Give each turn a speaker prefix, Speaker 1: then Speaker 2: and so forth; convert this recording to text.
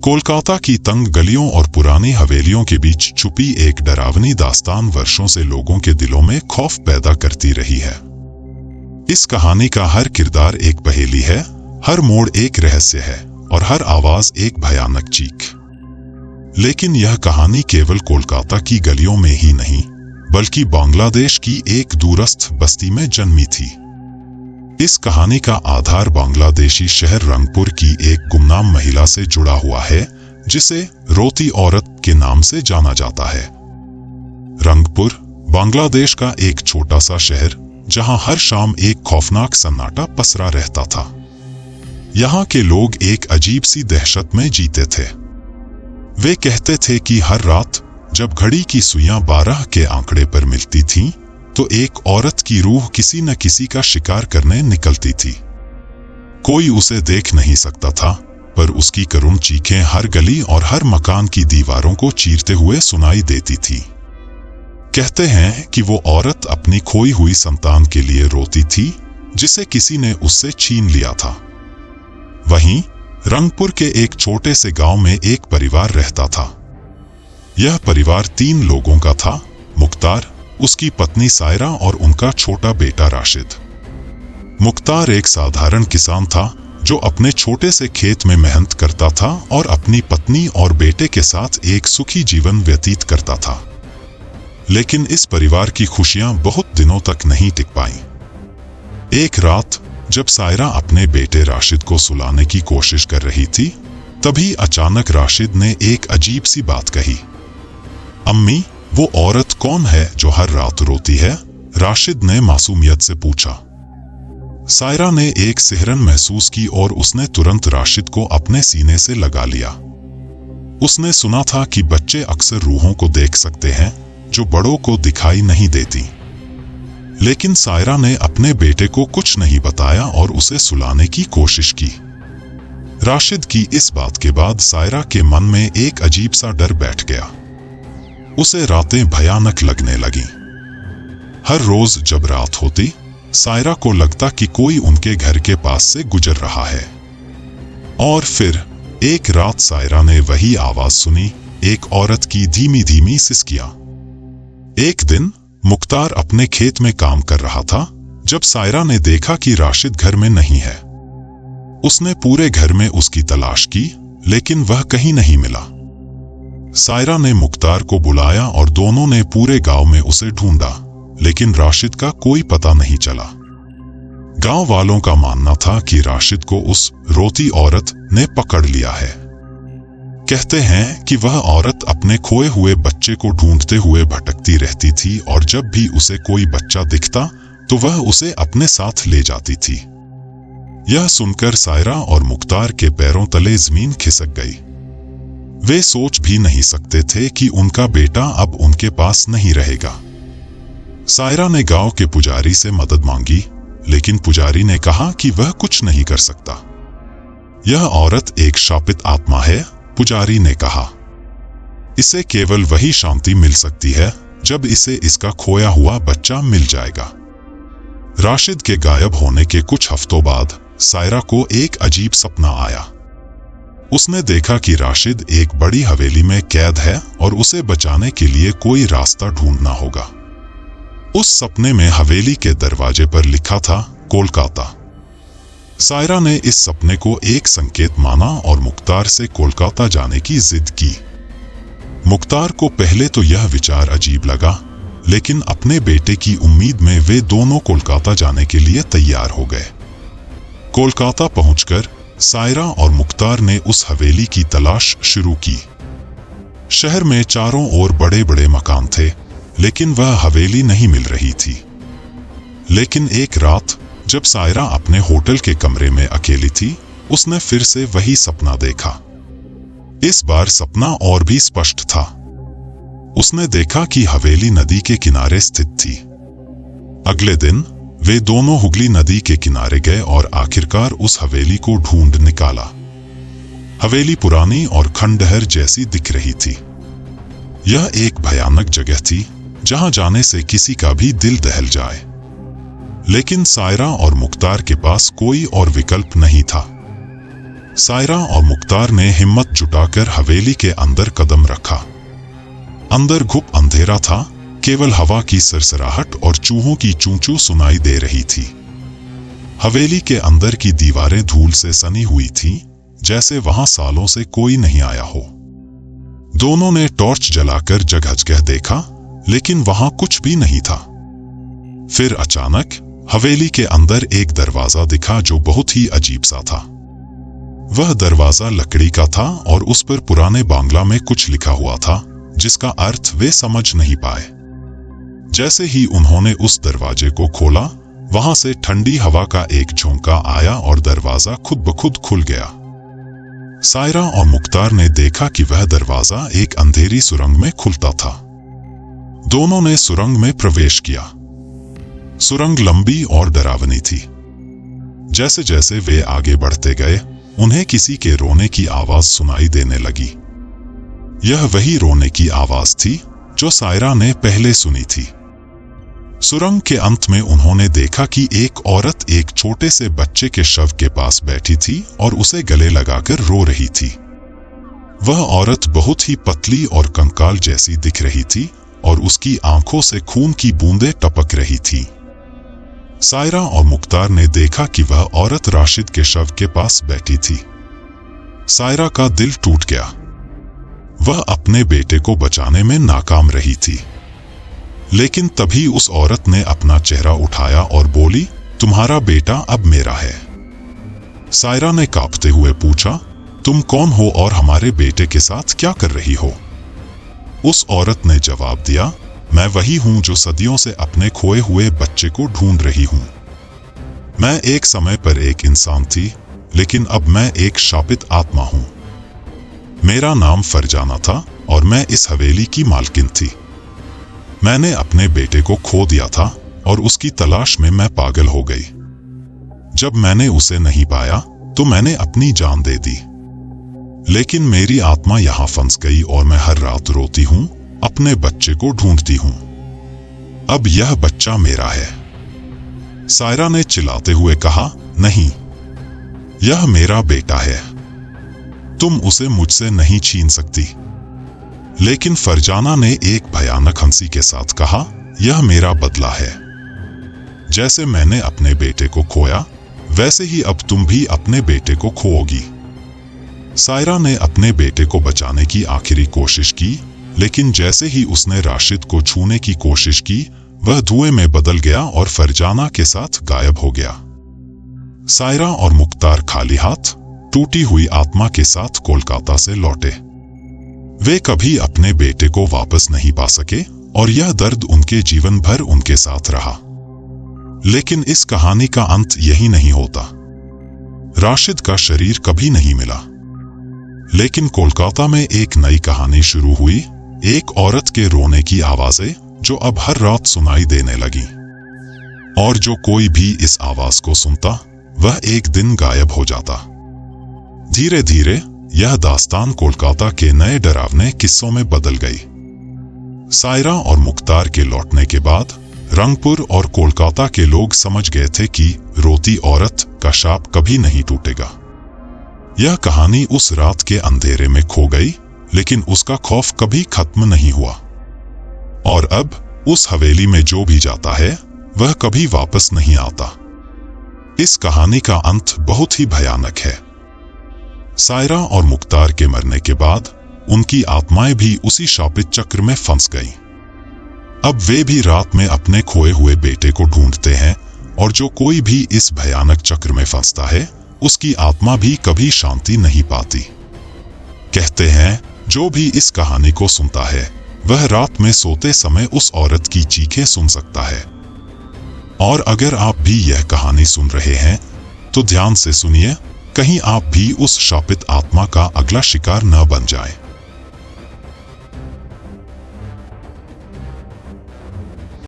Speaker 1: कोलकाता की तंग गलियों और पुरानी हवेलियों के बीच छुपी एक डरावनी दास्तान वर्षों से लोगों के दिलों में खौफ पैदा करती रही है। इस कहानी का हर किरदार एक पहेली है, हर मोड़ एक रहस्य है और हर आवाज एक भयानक चीख। लेकिन यह कहानी केवल कोलकाता की गलियों में ही नहीं, बल्कि बांग्लादेश की एक दूरस्थ बस्ती में जन्मी थी। इस कहानी का आधार बांग्लादेशी शहर रंगपुर की एक गुमनाम महिला से जुड़ा हुआ है, जिसे रोती औरत के नाम से जाना जाता है। रंगपुर बांग्लादेश का एक छोटा सा शहर, जहां हर शाम एक खौफनाक सन्नाटा पसरा रहता था। यहाँ के लोग एक अजीब सी दहशत में जीते थे। वे कहते थे कि हर रात जब घड़ी की सुइयां 12 के आंकड़े पर मिलती थीं, तो एक औरत की रूह किसी न किसी का शिकार करने निकलती थी। कोई उसे देख नहीं सकता था, पर उसकी करुण चीखें हर गली और हर मकान की दीवारों को चीरते हुए सुनाई देती थी। कहते हैं कि वो औरत अपनी खोई हुई संतान के लिए रोती थी, जिसे किसी ने उससे छीन लिया था। वहीं रंगपुर के एक छोटे से गांव में एक परिवार रहता था। यह परिवार 3 लोगों का था, मुख्तार, उसकी पत्नी सायरा और उनका छोटा बेटा राशिद। मुख्तार एक साधारण किसान था, जो अपने छोटे से खेत में मेहनत करता था और अपनी पत्नी और बेटे के साथ एक सुखी जीवन व्यतीत करता था। लेकिन इस परिवार की खुशियां बहुत दिनों तक नहीं टिक पाईं। एक रात जब सायरा अपने बेटे राशिद को सुलाने की कोशिश कर रही थी, तभी अचानक राशिद ने एक अजीब सी बात कही। अम्मी, वो औरत कौन है जो हर रात रोती है? राशिद ने मासूमियत से पूछा। सायरा ने एक सिहरन महसूस की और उसने तुरंत राशिद को अपने सीने से लगा लिया। उसने सुना था कि बच्चे अक्सर रूहों को देख सकते हैं, जो बड़ों को दिखाई नहीं देती। लेकिन सायरा ने अपने बेटे को कुछ नहीं बताया और उसे सुलाने की कोशिश की। राशिद की इस बात के बाद सायरा के मन में एक अजीब सा डर बैठ गया। उसे रातें भयानक लगने लगीं। हर रोज जब रात होती, सायरा को लगता कि कोई उनके घर के पास से गुजर रहा है। और फिर एक रात सायरा ने वही आवाज सुनी, एक औरत की धीमी धीमी सिसकियां। एक दिन मुख्तार अपने खेत में काम कर रहा था, जब सायरा ने देखा कि राशिद घर में नहीं है। उसने पूरे घर में उसकी तलाश की, लेकिन वह कहीं नहीं मिला। सायरा ने मुख्तार को बुलाया और दोनों ने पूरे गांव में उसे ढूंढा, लेकिन राशिद का कोई पता नहीं चला। गांव वालों का मानना था कि राशिद को उस रोती औरत ने पकड़ लिया है। कहते हैं कि वह औरत अपने खोए हुए बच्चे को ढूंढते हुए भटकती रहती थी और जब भी उसे कोई बच्चा दिखता तो वह उसे अपने साथ ले जाती थी। यह सुनकर सायरा और मुख्तार के पैरों तले जमीन खिसक गई। वे सोच भी नहीं सकते थे कि उनका बेटा अब उनके पास नहीं रहेगा। सायरा ने गांव के पुजारी से मदद मांगी, लेकिन पुजारी ने कहा कि वह कुछ नहीं कर सकता। यह औरत एक शापित आत्मा है, पुजारी ने कहा। इसे केवल वही शांति मिल सकती है जब इसे इसका खोया हुआ बच्चा मिल जाएगा। राशिद के गायब होने के कुछ हफ्तों बाद सायरा को एक अजीब सपना आया। उसने देखा कि राशिद एक बड़ी हवेली में कैद है और उसे बचाने के लिए कोई रास्ता ढूंढना होगा। उस सपने में हवेली के दरवाजे पर लिखा था, कोलकाता। सायरा ने इस सपने को एक संकेत माना और मुख्तार से कोलकाता जाने की जिद की। मुख्तार को पहले तो यह विचार अजीब लगा, लेकिन अपने बेटे की उम्मीद में वे दोनों कोलकाता जाने के लिए तैयार हो गए। कोलकाता पहुंचकर सायरा और मुख्तार ने उस हवेली की तलाश शुरू की। शहर में चारों ओर बड़े बड़े मकान थे, लेकिन वह हवेली नहीं मिल रही थी। लेकिन एक रात जब सायरा अपने होटल के कमरे में अकेली थी, उसने फिर से वही सपना देखा। इस बार सपना और भी स्पष्ट था। उसने देखा कि हवेली नदी के किनारे स्थित थी। अगले दिन वे दोनों हुगली नदी के किनारे गए और आखिरकार उस हवेली को ढूंढ निकाला। हवेली पुरानी और खंडहर जैसी दिख रही थी। यह एक भयानक जगह थी, जहां जाने से किसी का भी दिल दहल जाए। लेकिन सायरा और मुख्तार के पास कोई और विकल्प नहीं था। सायरा और मुख्तार ने हिम्मत जुटाकर हवेली के अंदर कदम रखा। अंदर घुप अंधेरा था, केवल हवा की सरसराहट और चूहों की चूं-चूं सुनाई दे रही थी। हवेली के अंदर की दीवारें धूल से सनी हुई थीं, जैसे वहां सालों से कोई नहीं आया हो। दोनों ने टॉर्च जलाकर जगह-जगह देखा, लेकिन वहां कुछ भी नहीं था। फिर अचानक हवेली के अंदर एक दरवाजा दिखा जो बहुत ही अजीब सा था। वह दरवाजा लकड़ी का था और उस पर पुराने बांग्ला में कुछ लिखा हुआ था, जिसका अर्थ वे समझ नहीं पाए। जैसे ही उन्होंने उस दरवाजे को खोला, वहां से ठंडी हवा का एक झोंका आया और दरवाजा खुद ब खुद खुल गया। सायरा और मुख्तार ने देखा कि वह दरवाजा एक अंधेरी सुरंग में खुलता था। दोनों ने सुरंग में प्रवेश किया। सुरंग लंबी और डरावनी थी। जैसे जैसे वे आगे बढ़ते गए, उन्हें किसी के रोने की आवाज सुनाई देने लगी। यह वही रोने की आवाज थी जो सायरा ने पहले सुनी थी। सुरंग के अंत में उन्होंने देखा कि एक औरत एक छोटे से बच्चे के शव के पास बैठी थी और उसे गले लगाकर रो रही थी। वह औरत बहुत ही पतली और कंकाल जैसी दिख रही थी और उसकी आंखों से खून की बूंदें टपक रही थी। सायरा और मुख्तार ने देखा कि वह औरत राशिद के शव के पास बैठी थी। सायरा का दिल टूट गया। वह अपने बेटे को बचाने में नाकाम रही थी। लेकिन तभी उस औरत ने अपना चेहरा उठाया और बोली, तुम्हारा बेटा अब मेरा है। सायरा ने कांपते हुए पूछा, तुम कौन हो और हमारे बेटे के साथ क्या कर रही हो? उस औरत ने जवाब दिया, मैं वही हूं जो सदियों से अपने खोए हुए बच्चे को ढूंढ रही हूं। मैं एक समय पर एक इंसान थी, लेकिन अब मैं एक शापित आत्मा हूं। मेरा नाम फरजाना था और मैं इस हवेली की मालकिन थी। मैंने अपने बेटे को खो दिया था और उसकी तलाश में मैं पागल हो गई। जब मैंने उसे नहीं पाया तो मैंने अपनी जान दे दी। लेकिन मेरी आत्मा यहां फंस गई और मैं हर रात रोती हूं, अपने बच्चे को ढूंढती हूं। अब यह बच्चा मेरा है। सायरा ने चिल्लाते हुए कहा, नहीं, यह मेरा बेटा है। तुम उसे मुझसे नहीं छीन सकती। लेकिन फरजाना ने एक भयानक हंसी के साथ कहा, यह मेरा बदला है। जैसे मैंने अपने बेटे को खोया, वैसे ही अब तुम भी अपने बेटे को खोओगी। सायरा ने अपने बेटे को बचाने की आखिरी कोशिश की, लेकिन जैसे ही उसने राशिद को छूने की कोशिश की, वह धुएं में बदल गया और फरजाना के साथ गायब हो गया। सायरा और मुख्तार खाली हाथ, टूटी हुई आत्मा के साथ कोलकाता से लौटे। वे कभी अपने बेटे को वापस नहीं पा सके और यह दर्द उनके जीवन भर उनके साथ रहा। लेकिन इस कहानी का अंत यही नहीं होता। राशिद का शरीर कभी नहीं मिला। लेकिन कोलकाता में एक नई कहानी शुरू हुई, एक औरत के रोने की आवाजें जो अब हर रात सुनाई देने लगी। और जो कोई भी इस आवाज को सुनता, वह एक दिन गायब हो जाता। धीरे धीरे यह दास्तान कोलकाता के नए डरावने किस्सों में बदल गई। सायरा और मुख्तार के लौटने के बाद रंगपुर और कोलकाता के लोग समझ गए थे कि रोती औरत का शाप कभी नहीं टूटेगा। यह कहानी उस रात के अंधेरे में खो गई, लेकिन उसका खौफ कभी खत्म नहीं हुआ। और अब उस हवेली में जो भी जाता है, वह कभी वापस नहीं आता। इस कहानी का अंत बहुत ही भयानक है। सायरा और मुख्तार के मरने के बाद उनकी आत्माएं भी उसी शापित चक्र में फंस गईं। अब वे भी रात में अपने खोए हुए बेटे को ढूंढते हैं, और जो कोई भी इस भयानक चक्र में फंसता है, उसकी आत्मा भी कभी शांति नहीं पाती। कहते हैं, जो भी इस कहानी को सुनता है, वह रात में सोते समय उस औरत की चीखें सुन सकता है। और अगर आप भी यह कहानी सुन रहे हैं, तो ध्यान से सुनिए, कहीं आप भी उस शापित आत्मा का अगला शिकार न बन जाएं।